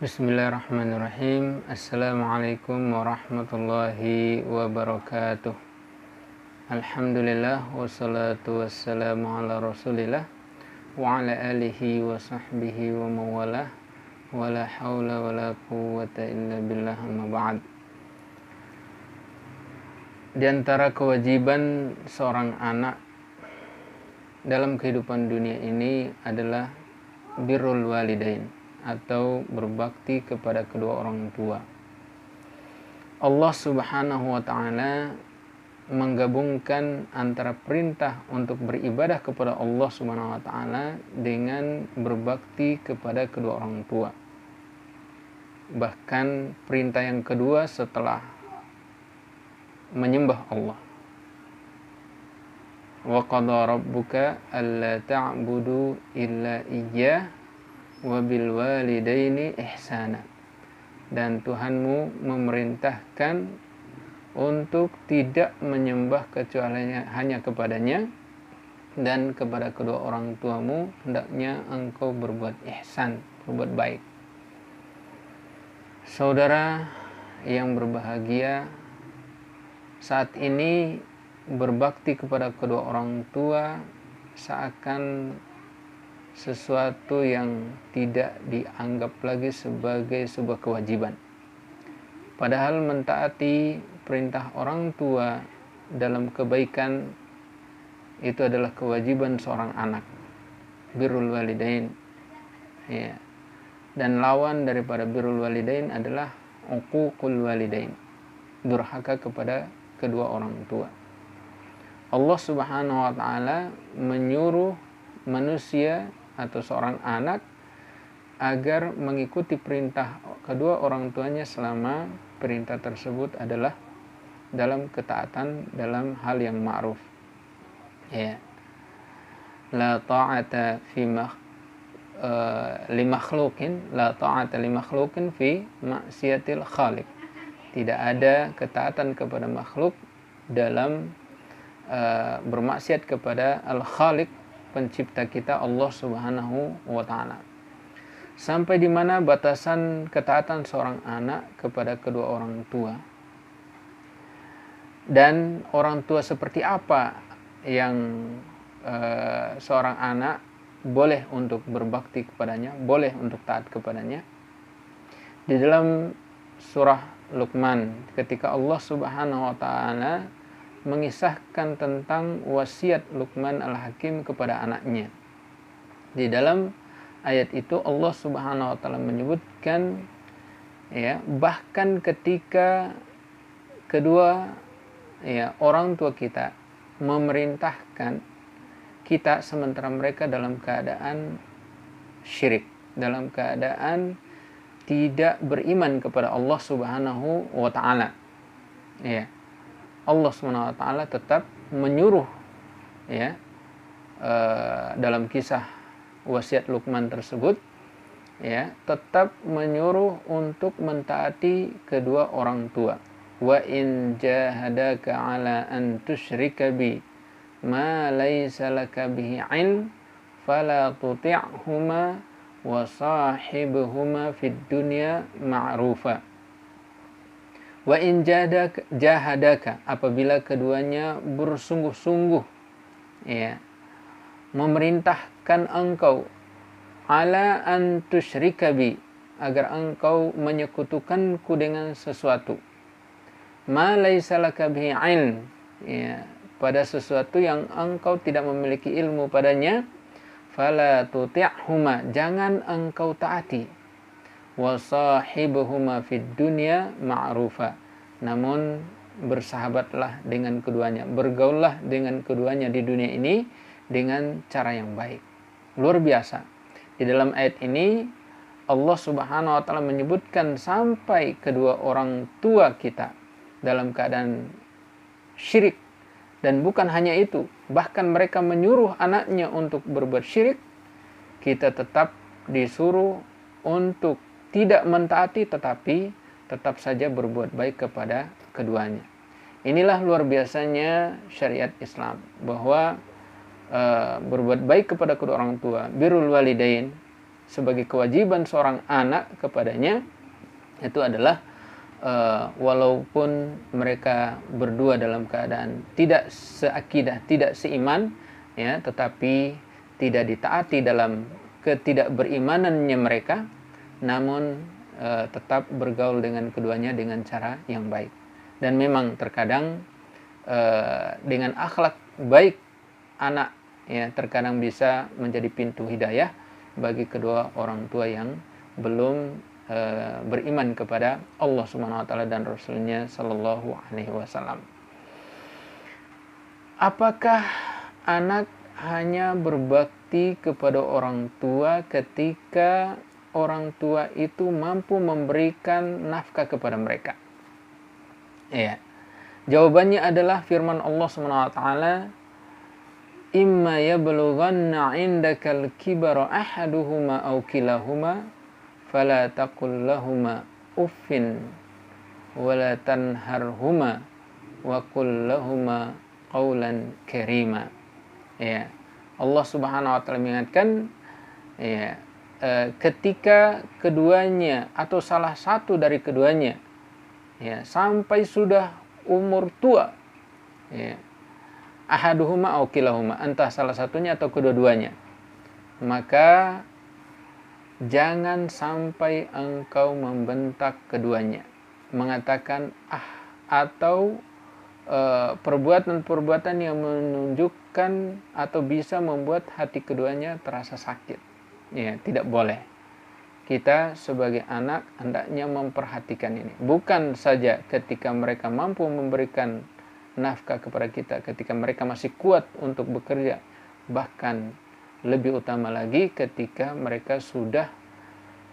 Bismillahirrahmanirrahim. Assalamualaikum warahmatullahi wabarakatuh. Alhamdulillah wassalatu wassalamu ala rasulillah wa ala alihi wa sahbihi wa mawalah wa la hawla wa la quwwata illa billah, amma ba'd. Di antara kewajiban seorang anak dalam kehidupan dunia ini adalah birrul walidain, atau berbakti kepada kedua orang tua. Allah Subhanahu wa ta'ala menggabungkan antara perintah untuk beribadah kepada Allah Subhanahu wa ta'ala dengan berbakti kepada kedua orang tua. Bahkan perintah yang kedua setelah menyembah Allah. Wa qada rabbuka alla ta'budu illa iyyah wabil walidaini ihsana, dan Tuhanmu memerintahkan untuk tidak menyembah kecuali hanya kepadanya, dan kepada kedua orang tuamu hendaknya engkau berbuat ihsan, berbuat baik. Saudara yang berbahagia, saat ini berbakti kepada kedua orang tua seakan sesuatu yang tidak dianggap lagi sebagai sebuah kewajiban. Padahal mentaati perintah orang tua dalam kebaikan itu adalah kewajiban seorang anak. Birrul walidain. Ya. Dan lawan daripada birrul walidain adalah uququl walidain, durhaka kepada kedua orang tua. Allah Subhanahu wa ta'ala menyuruh manusia atau seorang anak agar mengikuti perintah kedua orang tuanya selama perintah tersebut adalah dalam ketaatan, dalam hal yang ma'ruf. Ya. La ta'ata fi la ta'ata li makhluqin fi maksiatil khaliq. Tidak ada ketaatan kepada makhluk dalam bermaksiat kepada al-khaliq, pencipta kita, Allah Subhanahu wa ta'ala. Sampai di mana batasan ketaatan seorang anak kepada kedua orang tua, dan orang tua seperti apa yang seorang anak boleh untuk berbakti kepadanya, boleh untuk taat kepadanya. Di dalam surah Luqman, ketika Allah Subhanahu wa ta'ala mengisahkan tentang wasiat Luqman al-Hakim kepada anaknya. Di dalam ayat itu Allah Subhanahu wa ta'ala menyebutkan, ya, bahkan ketika kedua orang tua kita memerintahkan kita sementara mereka dalam keadaan syirik, dalam keadaan tidak beriman kepada Allah Subhanahu wa ta'ala. Ya. Allah SWT tetap menyuruh, ya, dalam kisah wasiat Luqman tersebut, ya, tetap menyuruh untuk mentaati kedua orang tua. Wa in jahadaka ala an tusyrika bi ma laysa laka bihi ilm fala tuti'huma wa sahibhuma fid dunya ma'rufa. Wa in jahadaka, apabila keduanya bersungguh-sungguh, ya, memerintahkan engkau ala an tusyrika bi, agar engkau menyekutukanku dengan sesuatu, ma laisa laka bihi ilm, ya, pada sesuatu yang engkau tidak memiliki ilmu padanya, fala tuti'huma, jangan engkau taati, wa sahibuhuma fid dunya ma'rufa, namun bersahabatlah dengan keduanya, bergaullah dengan keduanya di dunia ini dengan cara yang baik. Luar biasa. Di dalam ayat ini Allah Subhanahu wa ta'ala menyebutkan sampai kedua orang tua kita dalam keadaan syirik, dan bukan hanya itu, bahkan mereka menyuruh anaknya untuk berbuat syirik, kita tetap disuruh untuk tidak mentaati, tetapi tetap saja berbuat baik kepada keduanya. Inilah luar biasanya syariat Islam, bahwa berbuat baik kepada kedua orang tua, birrul walidain, sebagai kewajiban seorang anak kepadanya itu adalah walaupun mereka berdua dalam keadaan tidak seakidah, tidak seiman, ya, tetapi tidak ditaati dalam ketidakberimanannya mereka, namun tetap bergaul dengan keduanya dengan cara yang baik. Dan memang terkadang dengan akhlak baik anak, ya, terkadang bisa menjadi pintu hidayah bagi kedua orang tua yang belum beriman kepada Allah Subhanahu wa taala dan Rasulnya sallallahu alaihi wasallam. Apakah anak hanya berbakti kepada orang tua ketika orang tua itu mampu memberikan nafkah kepada mereka? Ya. Jawabannya adalah firman Allah Subhanahu wa taala, "Imma yablughanna 'indakal kibara ahaduhuma aw kilahuma fala taqul lahuma uffin wala tanharhuma wa qul lahuma qawlan karima." Ya. Allah Subhanahu wa taala mengingatkan, ya, ketika keduanya atau salah satu dari keduanya, ya, sampai sudah umur tua, ya, ahaduhuma aw kilahuma, entah salah satunya atau kedua-duanya, maka jangan sampai engkau membentak keduanya, mengatakan atau perbuatan-perbuatan yang menunjukkan atau bisa membuat hati keduanya terasa sakit. Ya, tidak boleh. Kita sebagai anak hendaknya memperhatikan ini. Bukan saja ketika mereka mampu memberikan nafkah kepada kita, ketika mereka masih kuat untuk bekerja, bahkan lebih utama lagi ketika mereka sudah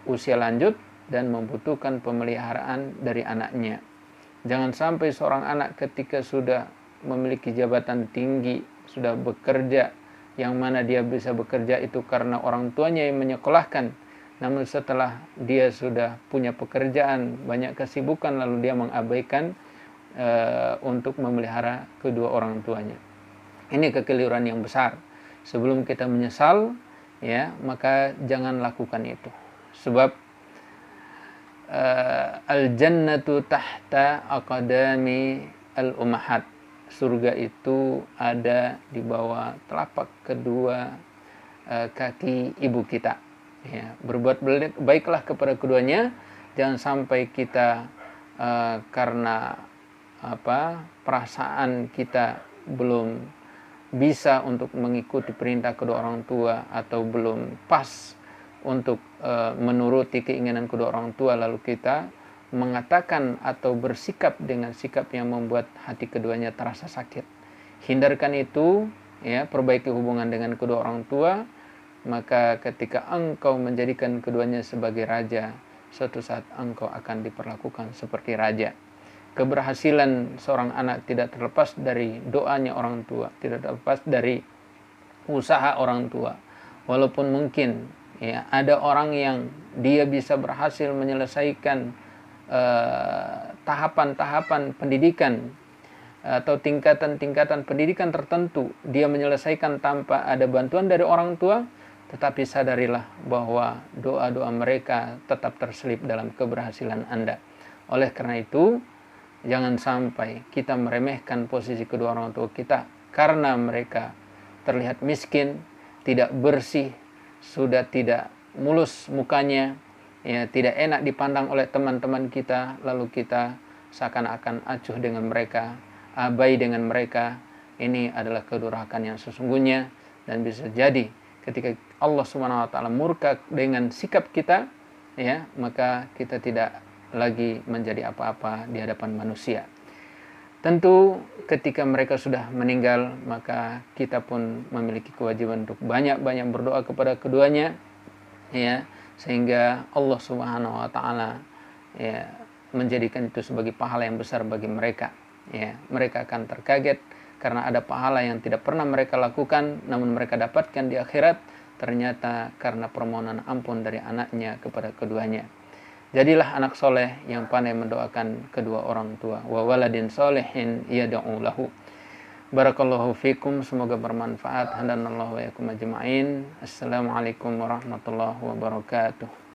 usia lanjut dan membutuhkan pemeliharaan dari anaknya. Jangan sampai seorang anak ketika sudah memiliki jabatan tinggi, sudah bekerja, yang mana dia bisa bekerja itu karena orang tuanya yang menyekolahkan, namun setelah dia sudah punya pekerjaan, banyak kesibukan, lalu dia mengabaikan untuk memelihara kedua orang tuanya. Ini kekeliruan yang besar. Sebelum kita menyesal, ya, maka jangan lakukan itu. Sebab al-jannatu tahta aqdami al-ummahat. Surga itu ada di bawah telapak kedua kaki ibu kita. Ya, berbuat baiklah kepada keduanya. Jangan sampai kita karena perasaan kita belum bisa untuk mengikuti perintah kedua orang tua atau belum pas untuk menuruti keinginan kedua orang tua, lalu kita mengatakan atau bersikap dengan sikap yang membuat hati keduanya terasa sakit. Hindarkan itu, ya, perbaiki hubungan dengan kedua orang tua, maka ketika engkau menjadikan keduanya sebagai raja, suatu saat engkau akan diperlakukan seperti raja. Keberhasilan seorang anak tidak terlepas dari doanya orang tua, tidak terlepas dari usaha orang tua. Walaupun mungkin, ya, ada orang yang dia bisa berhasil menyelesaikan tahapan-tahapan pendidikan atau tingkatan-tingkatan pendidikan tertentu, dia menyelesaikan tanpa ada bantuan dari orang tua, tetapi sadarilah bahwa doa-doa mereka tetap terselip dalam keberhasilan Anda. Oleh karena itu, jangan sampai kita meremehkan posisi kedua orang tua kita karena mereka terlihat miskin, tidak bersih, sudah tidak mulus mukanya, ya, tidak enak dipandang oleh teman-teman kita, lalu kita seakan-akan acuh dengan mereka, abai dengan mereka. Ini adalah kedurhakaan yang sesungguhnya, dan bisa jadi ketika Allah Subhanahu wa taala murka dengan sikap kita, ya, maka kita tidak lagi menjadi apa-apa di hadapan manusia. Tentu ketika mereka sudah meninggal, maka kita pun memiliki kewajiban untuk banyak-banyak berdoa kepada keduanya, ya, sehingga Allah Subhanahu wa taala, ya, menjadikan itu sebagai pahala yang besar bagi mereka. Ya, mereka akan terkaget karena ada pahala yang tidak pernah mereka lakukan, namun mereka dapatkan di akhirat, ternyata karena permohonan ampun dari anaknya kepada keduanya. Jadilah anak soleh yang pandai mendoakan kedua orang tua. Wa waladin solehin yad'u lahu. Barakallahu fikum, semoga bermanfaat. Hadanallahu wa yakum ajma'in. Assalamualaikum warahmatullahi wabarakatuh.